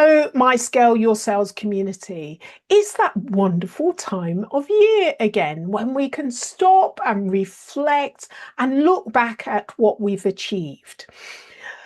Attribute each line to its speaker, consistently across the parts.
Speaker 1: Hello, my Scale Your Sales community. It's that wonderful time of year again when we can stop and reflect and look back at what we've achieved.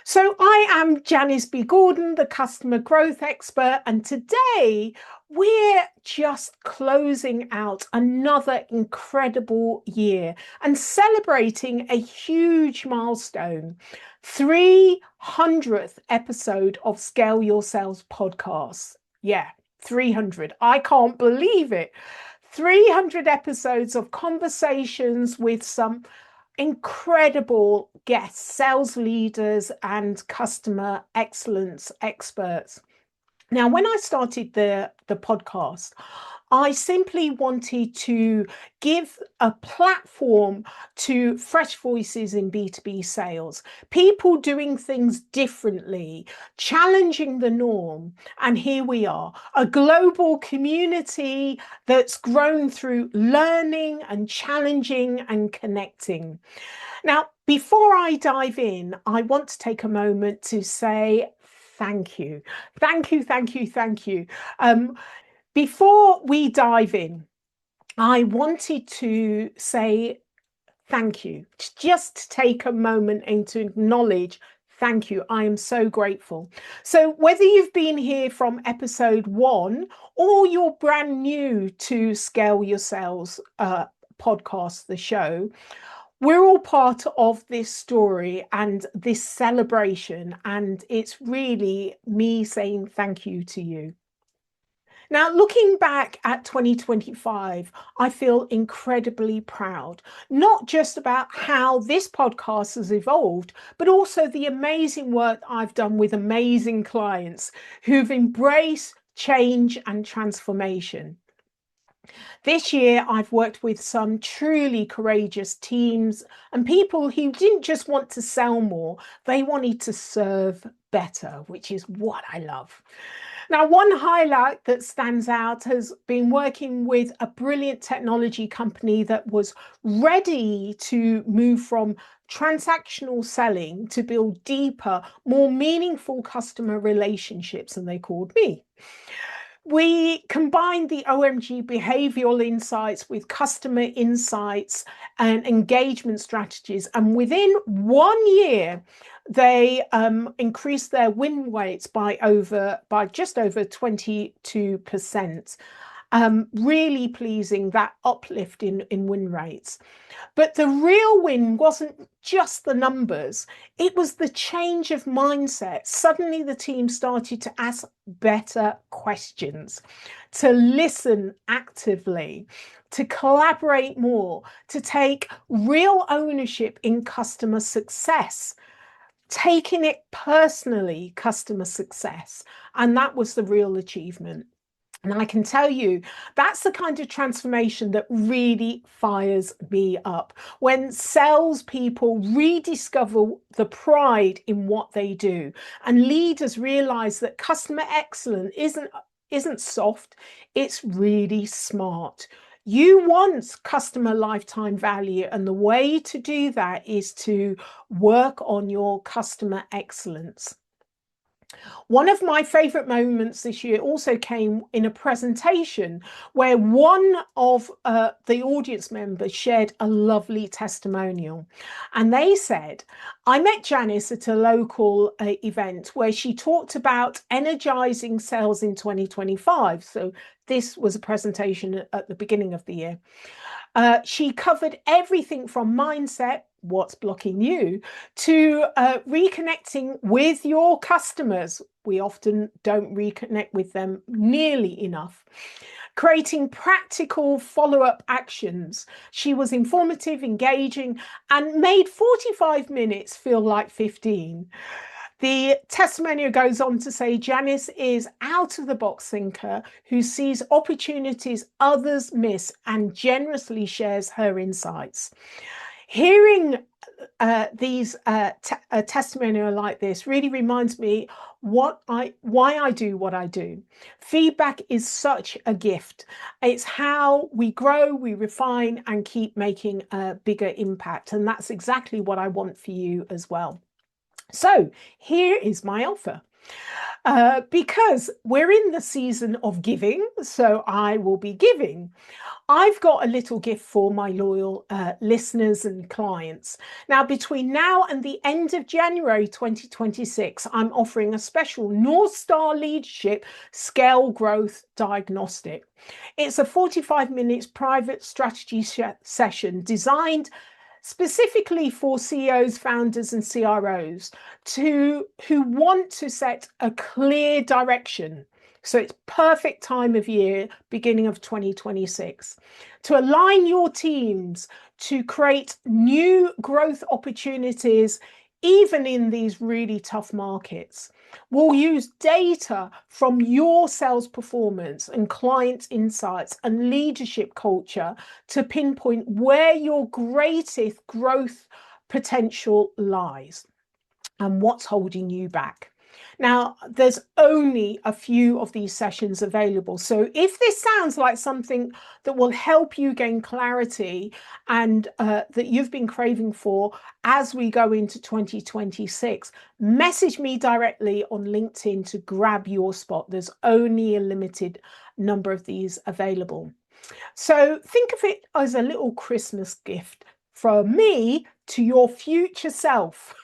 Speaker 1: So I am Janice B. Gordon, the customer growth expert, and today we're just closing out another incredible year and celebrating a huge milestone. 300th episode of Scale Your Sales podcast. Yeah, 300. I can't believe it. 300 episodes of conversations with some incredible guests, sales leaders, and customer excellence experts. Now, when I started the podcast, I simply wanted to give a platform to fresh voices in B2B sales, people doing things differently, challenging the norm. And here we are, a global community that's grown through learning and challenging and connecting. Now, before I dive in, I want to take a moment to say thank you. Thank you, thank you, thank you. Before we dive in, I wanted to say thank you. Just take a moment and to acknowledge thank you. I am so grateful. So whether you've been here from episode 1 or you're brand new to Scale Your Sales podcast, the show, we're all part of this story and this celebration, and it's really me saying thank you to you. Now, looking back at 2025, I feel incredibly proud, not just about how this podcast has evolved, but also the amazing work I've done with amazing clients who've embraced change and transformation. This year, I've worked with some truly courageous teams and people who didn't just want to sell more, they wanted to serve better, which is what I love. Now, one highlight that stands out has been working with a brilliant technology company that was ready to move from transactional selling to build deeper, more meaningful customer relationships, and they called me. We combined the OMG behavioral insights with customer insights and engagement strategies. And within 1 year, they increased their win rates by just over 22%. Really pleasing, that uplift in win rates. But the real win wasn't just the numbers, it was the change of mindset. Suddenly the team started to ask better questions, to listen actively, to collaborate more, to take real ownership in customer success, taking it personally, customer success. And that was the real achievement. And I can tell you, that's the kind of transformation that really fires me up. When salespeople rediscover the pride in what they do, and leaders realize that customer excellence isn't soft, it's really smart. You want customer lifetime value, and the way to do that is to work on your customer excellence. One of my favorite moments this year also came in a presentation where one of the audience members shared a lovely testimonial. And they said, I met Janice at a local event where she talked about energizing sales in 2025. So this was a presentation at the beginning of the year. She covered everything from mindset, what's blocking you, to reconnecting with your customers. We often don't reconnect with them nearly enough. Creating practical follow-up actions. She was informative, engaging, and made 45 minutes feel like 15. The testimonial goes on to say Janice is out-of-the-box thinker who sees opportunities others miss and generously shares her insights. Hearing these testimonials like this really reminds me why I do what I do. Feedback is such a gift. It's how we grow, we refine, and keep making a bigger impact. And that's exactly what I want for you as well. So here is my offer. Because we're in the season of giving, so I will be giving. I've got a little gift for my loyal listeners and clients. Now, between now and the end of January 2026, I'm offering a special North Star Leadership Scale Growth Diagnostic. It's a 45 minutes private strategy session designed specifically for CEOs, founders, and CROs who want to set a clear direction. So it's perfect time of year, beginning of 2026, to align your teams to create new growth opportunities, even in these really tough markets. We'll use data from your sales performance and client insights and leadership culture to pinpoint where your greatest growth potential lies and what's holding you back. Now, there's only a few of these sessions available. So if this sounds like something that will help you gain clarity and that you've been craving for as we go into 2026, message me directly on LinkedIn to grab your spot. There's only a limited number of these available. So think of it as a little Christmas gift from me to your future self.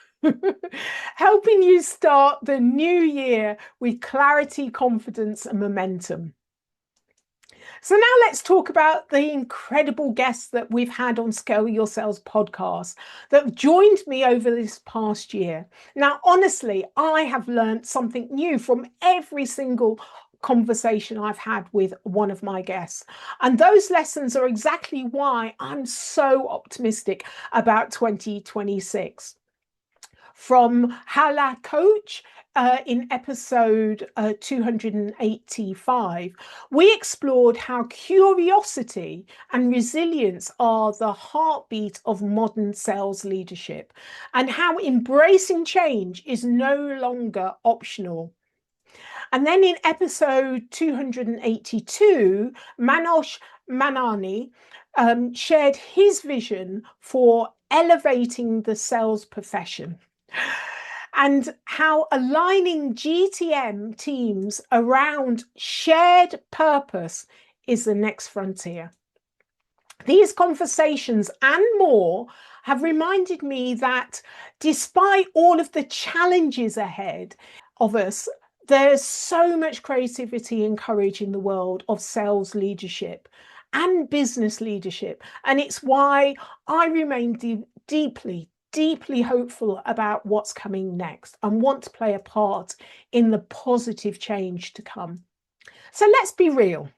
Speaker 1: Helping you start the new year with clarity, confidence, and momentum. So now let's talk about the incredible guests that we've had on Scale Your Sales podcast that have joined me over this past year. Now, honestly, I have learned something new from every single conversation I've had with one of my guests. And those lessons are exactly why I'm so optimistic about 2026. From Hala Coach in episode 285, we explored how curiosity and resilience are the heartbeat of modern sales leadership and how embracing change is no longer optional. And then in episode 282, Manoj Manani shared his vision for elevating the sales profession and how aligning GTM teams around shared purpose is the next frontier. These conversations and more have reminded me that despite all of the challenges ahead of us, there's so much creativity and courage in the world of sales leadership and business leadership. And it's why I remain deeply hopeful about what's coming next and want to play a part in the positive change to come. So let's be real.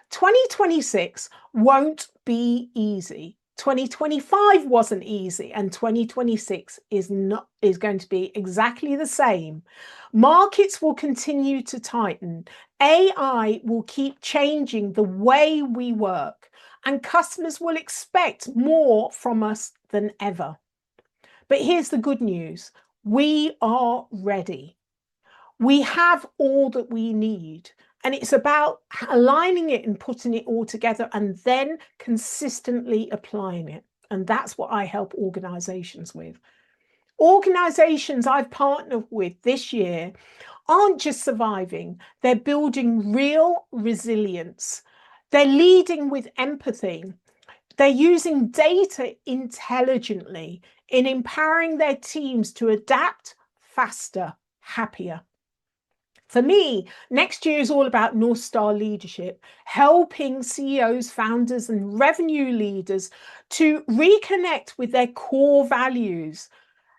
Speaker 1: 2026 won't be easy. 2025 wasn't easy, and 2026 is going to be exactly the same. Markets will continue to tighten. AI will keep changing the way we work, and customers will expect more from us than ever. But here's the good news. We are ready. We have all that we need. And it's about aligning it and putting it all together and then consistently applying it. And that's what I help organizations with. Organizations I've partnered with this year aren't just surviving, they're building real resilience. They're leading with empathy. They're using data intelligently in empowering their teams to adapt faster, happier. For me, next year is all about North Star leadership, helping CEOs, founders, and revenue leaders to reconnect with their core values,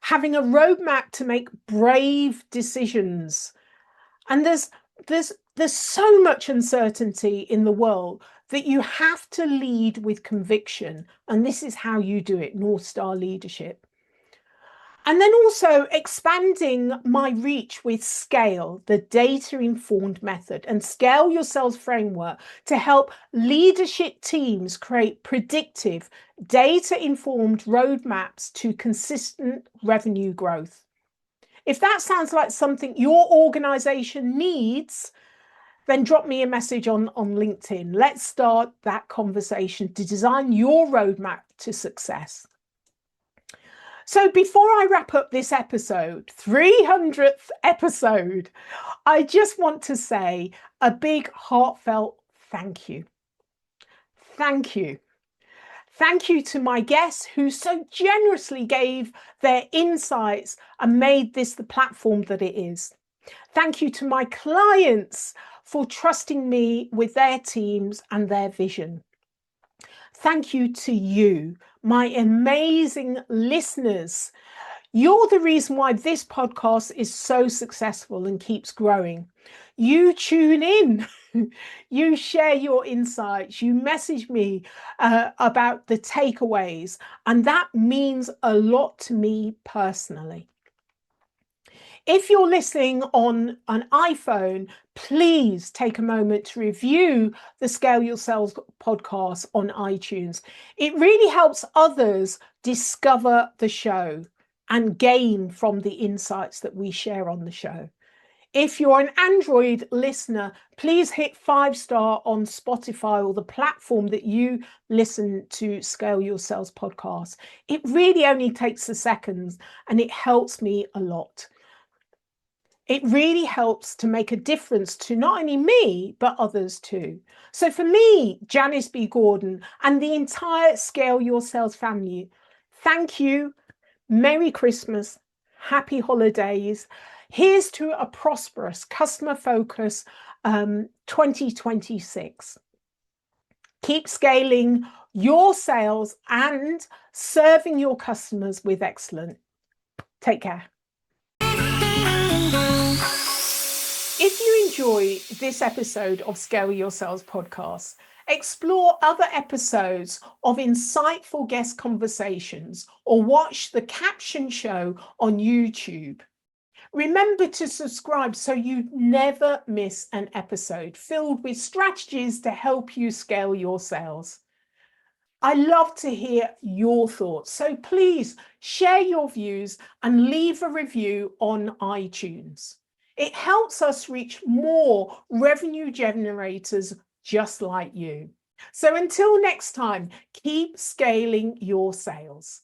Speaker 1: having a roadmap to make brave decisions. And there's so much uncertainty in the world that you have to lead with conviction. And this is how you do it, North Star leadership. And then also expanding my reach with Scale, the data-informed method, and Scale Your Sales framework to help leadership teams create predictive, data-informed roadmaps to consistent revenue growth. If that sounds like something your organization needs, then drop me a message on LinkedIn. Let's start that conversation to design your roadmap to success. So before I wrap up this episode, 300th episode, I just want to say a big heartfelt thank you. Thank you. Thank you to my guests who so generously gave their insights and made this the platform that it is. Thank you to my clients for trusting me with their teams and their vision. Thank you to you, my amazing listeners. You're the reason why this podcast is so successful and keeps growing. You tune in, you share your insights, you message me about the takeaways, and that means a lot to me personally. If you're listening on an iPhone, please take a moment to review the Scale Your Sales podcast on iTunes. It really helps others discover the show and gain from the insights that we share on the show. If you're an Android listener, please hit 5-star on Spotify or the platform that you listen to Scale Your Sales podcast. It really only takes a second and it helps me a lot. It really helps to make a difference to not only me, but others too. So for me, Janice B. Gordon, and the entire Scale Your Sales family, thank you. Merry Christmas. Happy holidays. Here's to a prosperous, customer-focused 2026. Keep scaling your sales and serving your customers with excellence. Take care. If you enjoy this episode of Scale Your Sales podcast, explore other episodes of insightful guest conversations or watch the caption show on YouTube. Remember to subscribe so you never miss an episode filled with strategies to help you scale your sales. I love to hear your thoughts, so please share your views and leave a review on iTunes. It helps us reach more revenue generators just like you. So until next time, keep scaling your sales.